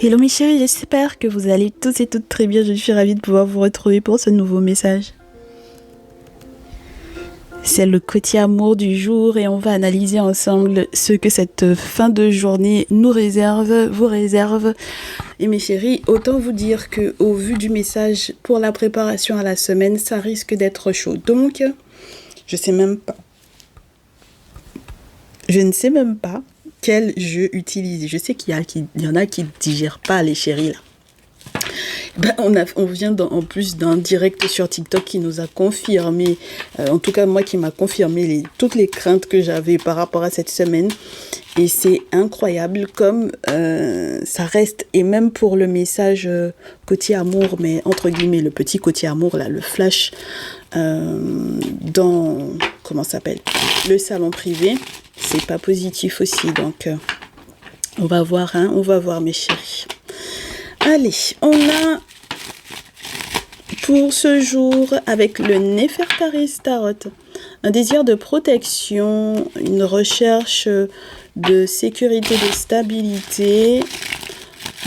Hello mes chéris, j'espère que vous allez tous et toutes très bien. Je suis ravie de pouvoir vous retrouver pour ce nouveau message. C'est le côté amour du jour et on va analyser ensemble ce que cette fin de journée nous réserve, vous réserve. Et mes chéris, autant vous dire que au vu du message pour la préparation à la semaine, ça risque d'être chaud. Donc, je ne sais même pas quel jeu utiliser. Je sais qu'il y en a qui digèrent pas les chéris là. On vient en plus d'un direct sur TikTok qui nous a confirmé, en tout cas moi qui m'a confirmé toutes les craintes que j'avais par rapport à cette semaine. Et c'est incroyable comme ça reste, et même pour le message côté amour, mais entre guillemets le petit côté amour là, le flash dans, comment ça s'appelle, le salon privé, c'est pas positif aussi. Donc on va voir mes chéris. Allez, on a pour ce jour avec le Nefertari Tarot un désir de protection, une recherche de sécurité, de stabilité,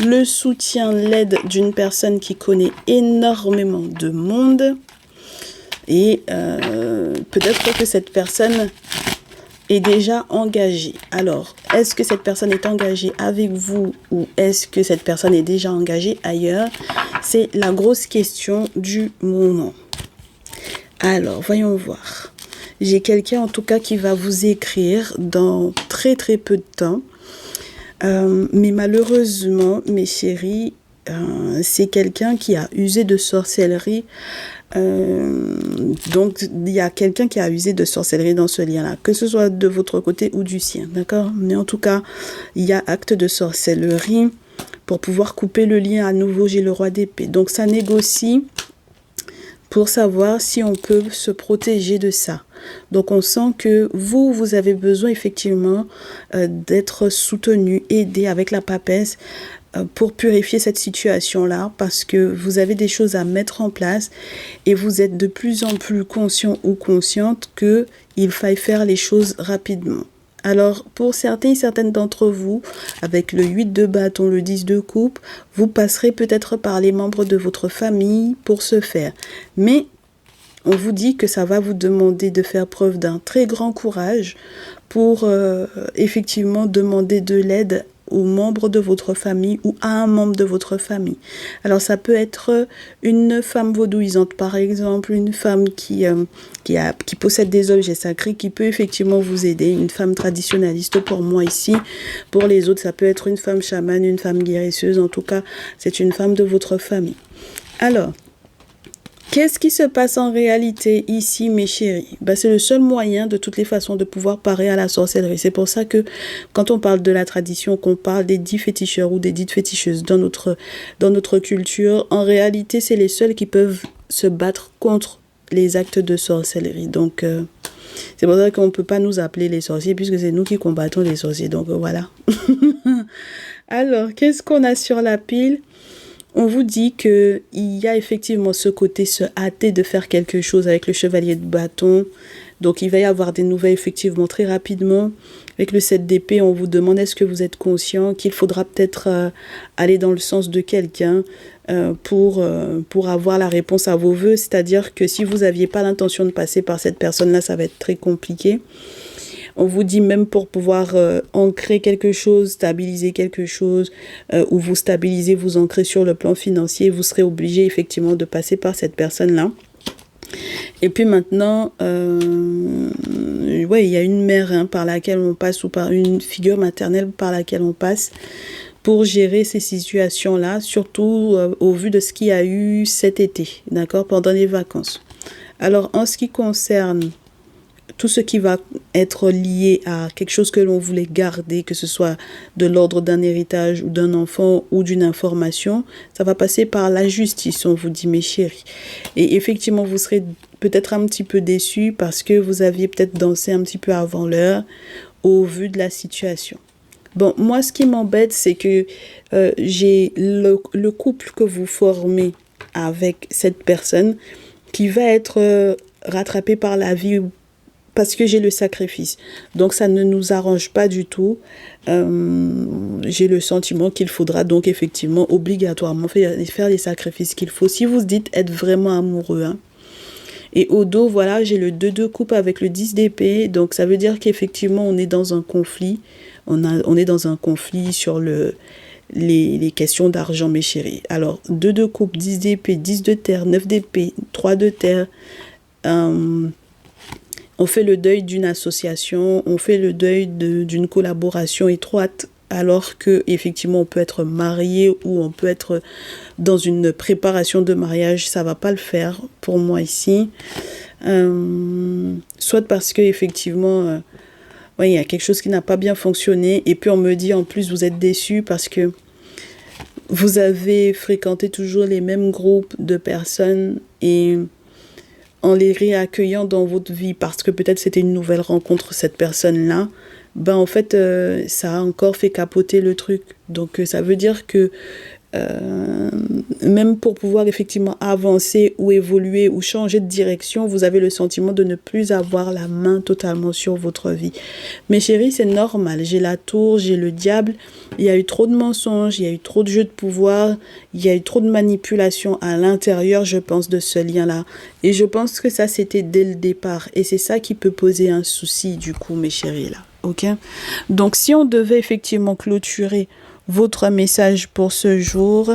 le soutien, l'aide d'une personne qui connaît énormément de monde et peut-être que cette personne est déjà engagée. Alors, est-ce que cette personne est engagée avec vous ou est-ce que cette personne est déjà engagée ailleurs? C'est la grosse question du moment. Alors, voyons voir. J'ai quelqu'un en tout cas qui va vous écrire dans très très peu de temps. Mais malheureusement, mes chéris, c'est quelqu'un qui a usé de sorcellerie. Donc il y a quelqu'un qui a usé de sorcellerie dans ce lien-là, que ce soit de votre côté ou du sien, d'accord? Mais en tout cas, il y a acte de sorcellerie pour pouvoir couper le lien à nouveau. J'ai le roi d'épée. Donc ça négocie pour savoir si on peut se protéger de ça. Donc on sent que vous avez besoin effectivement d'être soutenu, aidé avec la papesse pour purifier cette situation-là, parce que vous avez des choses à mettre en place et vous êtes de plus en plus conscient ou consciente qu'il faille faire les choses rapidement. Alors, pour certaines d'entre vous, avec le 8 de bâton, le 10 de coupe, vous passerez peut-être par les membres de votre famille pour ce faire. Mais on vous dit que ça va vous demander de faire preuve d'un très grand courage pour effectivement demander de l'aide aux membres de votre famille ou à un membre de votre famille. Alors ça peut être une femme vaudouisante par exemple, une femme qui possède des objets sacrés qui peut effectivement vous aider, une femme traditionnaliste pour moi ici. Pour les autres, ça peut être une femme chamane, une femme guérisseuse, en tout cas c'est une femme de votre famille. Alors, qu'est-ce qui se passe en réalité ici, mes chéris? C'est le seul moyen, de toutes les façons, de pouvoir parer à la sorcellerie. C'est pour ça que, quand on parle de la tradition, qu'on parle des dits féticheurs ou des dites féticheuses dans notre culture, en réalité, c'est les seuls qui peuvent se battre contre les actes de sorcellerie. Donc, c'est pour ça qu'on ne peut pas nous appeler les sorciers, puisque c'est nous qui combattons les sorciers. Donc, voilà. Alors, qu'est-ce qu'on a sur la pile? On vous dit qu'il y a effectivement ce côté, se hâter de faire quelque chose avec le chevalier de bâton. Donc, il va y avoir des nouvelles effectivement très rapidement. Avec le 7 d'épée, on vous demande est-ce que vous êtes conscient qu'il faudra peut-être aller dans le sens de quelqu'un pour avoir la réponse à vos vœux. C'est-à-dire que si vous n'aviez pas l'intention de passer par cette personne-là, ça va être très compliqué. On vous dit même pour pouvoir ancrer quelque chose, stabiliser quelque chose, ou vous stabiliser, vous ancrer sur le plan financier, vous serez obligé effectivement de passer par cette personne-là. Et puis maintenant, il y a une mère par laquelle on passe, ou par une figure maternelle par laquelle on passe pour gérer ces situations-là, surtout au vu de ce qu'il y a eu cet été, d'accord, pendant les vacances. Alors, en ce qui concerne tout ce qui va être lié à quelque chose que l'on voulait garder, que ce soit de l'ordre d'un héritage ou d'un enfant ou d'une information, ça va passer par la justice, on vous dit, mes chéris. Et effectivement, vous serez peut-être un petit peu déçus parce que vous aviez peut-être dansé un petit peu avant l'heure au vu de la situation. Bon, moi, ce qui m'embête, c'est que j'ai le couple que vous formez avec cette personne qui va être rattrapé par la vie parce que j'ai le sacrifice. Donc, ça ne nous arrange pas du tout. J'ai le sentiment qu'il faudra donc effectivement obligatoirement faire les sacrifices qu'il faut. Si vous dites être vraiment amoureux, hein. Et au dos, voilà, j'ai le 2 de coupe avec le 10 d'épée. Donc, ça veut dire qu'effectivement, on est dans un conflit. On est dans un conflit sur les questions d'argent, mes chéris. Alors, 2 de coupe, 10 d'épée, 10 de terre, 9 d'épée, 3 de terre. On fait le deuil d'une association, on fait le deuil d'une collaboration étroite, alors que effectivement on peut être marié ou on peut être dans une préparation de mariage. Ça va pas le faire pour moi ici. Soit parce que effectivement il y a quelque chose qui n'a pas bien fonctionné, et puis on me dit en plus vous êtes déçu parce que vous avez fréquenté toujours les mêmes groupes de personnes, et en les réaccueillant dans votre vie parce que peut-être c'était une nouvelle rencontre, cette personne-là, ben en fait ça a encore fait capoter le truc. Donc ça veut dire que même pour pouvoir effectivement avancer ou évoluer ou changer de direction, vous avez le sentiment de ne plus avoir la main totalement sur votre vie. Mes chéris, c'est normal. J'ai la tour, j'ai le diable. Il y a eu trop de mensonges, il y a eu trop de jeux de pouvoir, il y a eu trop de manipulation à l'intérieur, je pense, de ce lien-là. Et je pense que ça, c'était dès le départ. Et c'est ça qui peut poser un souci, du coup, mes chéris, là. Ok? Donc, si on devait effectivement clôturer votre message pour ce jour,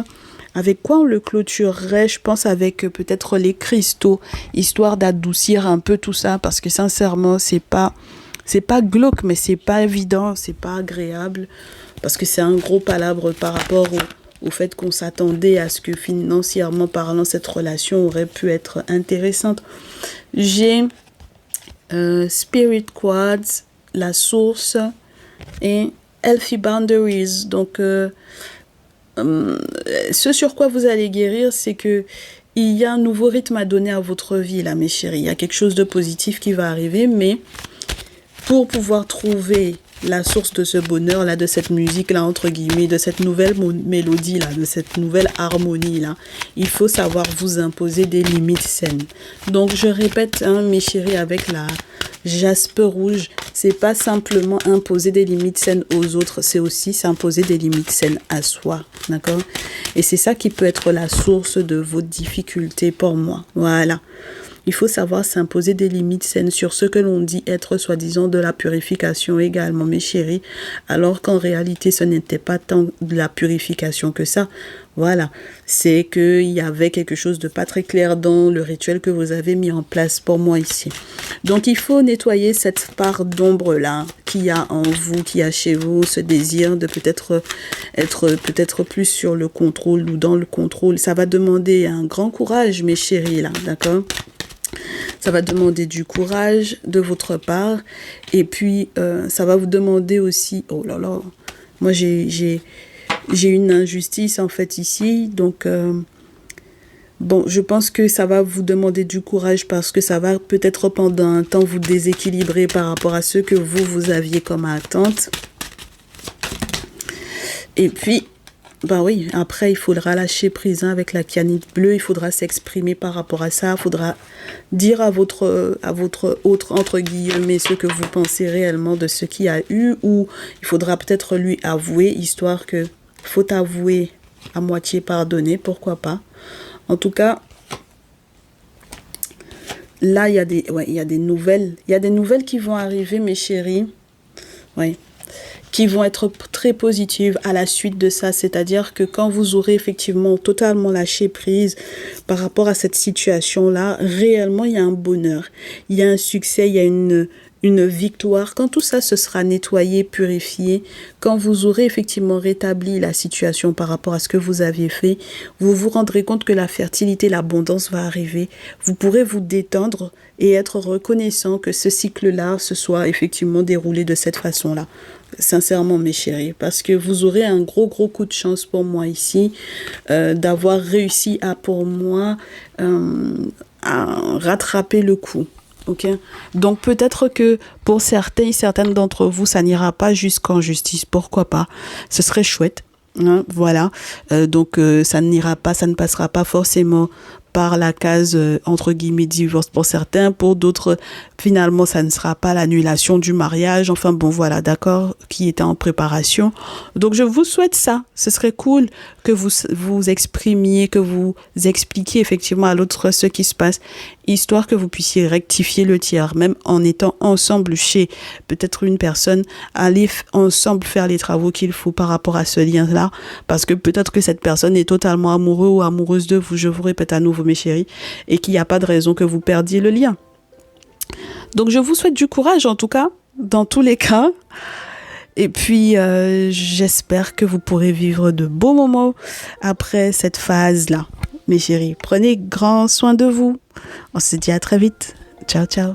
avec quoi on le clôturerait? Je pense avec peut-être les cristaux, histoire d'adoucir un peu tout ça, parce que sincèrement, c'est pas glauque, mais c'est pas évident, c'est pas agréable, parce que c'est un gros palabre par rapport au fait qu'on s'attendait à ce que financièrement parlant, cette relation aurait pu être intéressante. J'ai Spirit Quartz, la source, et Healthy Boundaries. Donc, ce sur quoi vous allez guérir, c'est que il y a un nouveau rythme à donner à votre vie, là, mes chéris. Il y a quelque chose de positif qui va arriver, mais pour pouvoir trouver la source de ce bonheur-là, de cette musique-là, entre guillemets, de cette nouvelle mélodie-là, de cette nouvelle harmonie-là, il faut savoir vous imposer des limites saines. Donc, je répète, hein, mes chéris, avec la jaspe rouge, c'est pas simplement imposer des limites saines aux autres, c'est aussi s'imposer des limites saines à soi, d'accord? Et c'est ça qui peut être la source de vos difficultés pour moi, voilà. Il faut savoir s'imposer des limites saines sur ce que l'on dit être soi-disant de la purification également, mes chéris, alors qu'en réalité, ce n'était pas tant de la purification que ça. Voilà, c'est qu'il y avait quelque chose de pas très clair dans le rituel que vous avez mis en place pour moi ici. Donc, il faut nettoyer cette part d'ombre-là qu'il y a en vous, qu'il y a chez vous, ce désir de peut-être être peut-être plus sur le contrôle ou dans le contrôle. Ça va demander un grand courage, mes chéris, là, d'accord ? Ça va demander du courage de votre part, et puis ça va vous demander aussi, oh là là, moi j'ai une injustice en fait ici, donc bon, je pense que ça va vous demander du courage parce que ça va peut-être pendant un temps vous déséquilibrer par rapport à ce que vous aviez comme attente. Et puis bah oui, après il faudra lâcher prise, hein, avec la canette bleue, il faudra s'exprimer par rapport à ça, il faudra dire à votre autre, entre guillemets, ce que vous pensez réellement de ce qu'il y a eu, ou il faudra peut-être lui avouer, histoire que faut avouer à moitié pardonner, pourquoi pas. En tout cas, là il y a des nouvelles qui vont arriver, mes chéris, oui, qui vont être très positives à la suite de ça. C'est-à-dire que quand vous aurez effectivement totalement lâché prise par rapport à cette situation-là, réellement, il y a un bonheur, il y a un succès, il y a une victoire. Quand tout ça se sera nettoyé, purifié, quand vous aurez effectivement rétabli la situation par rapport à ce que vous aviez fait, vous vous rendrez compte que la fertilité, l'abondance va arriver. Vous pourrez vous détendre et être reconnaissant que ce cycle-là se soit effectivement déroulé de cette façon-là. Sincèrement, mes chéris, parce que vous aurez un gros coup de chance pour moi ici, d'avoir réussi à rattraper le coup. Okay. Donc peut-être que pour certaines d'entre vous, ça n'ira pas jusqu'en justice, pourquoi pas, ce serait chouette. Hein, voilà, donc ça n'ira pas, ça ne passera pas forcément par la case entre guillemets divorce pour certains, pour d'autres finalement ça ne sera pas l'annulation du mariage, enfin bon voilà, d'accord, qui était en préparation. Donc je vous souhaite ça, ce serait cool que vous exprimiez, que vous expliquiez effectivement à l'autre ce qui se passe, histoire que vous puissiez rectifier le tir, même en étant ensemble chez peut-être une personne, aller ensemble faire les travaux qu'il faut par rapport à ce lien-là, parce que peut-être que cette personne est totalement amoureux ou amoureuse de vous, je vous répète à nouveau mes chéris, et qu'il n'y a pas de raison que vous perdiez le lien. Donc je vous souhaite du courage en tout cas, dans tous les cas. Et puis j'espère que vous pourrez vivre de beaux moments après cette phase-là. Mes chéris, prenez grand soin de vous. On se dit à très vite. Ciao, ciao.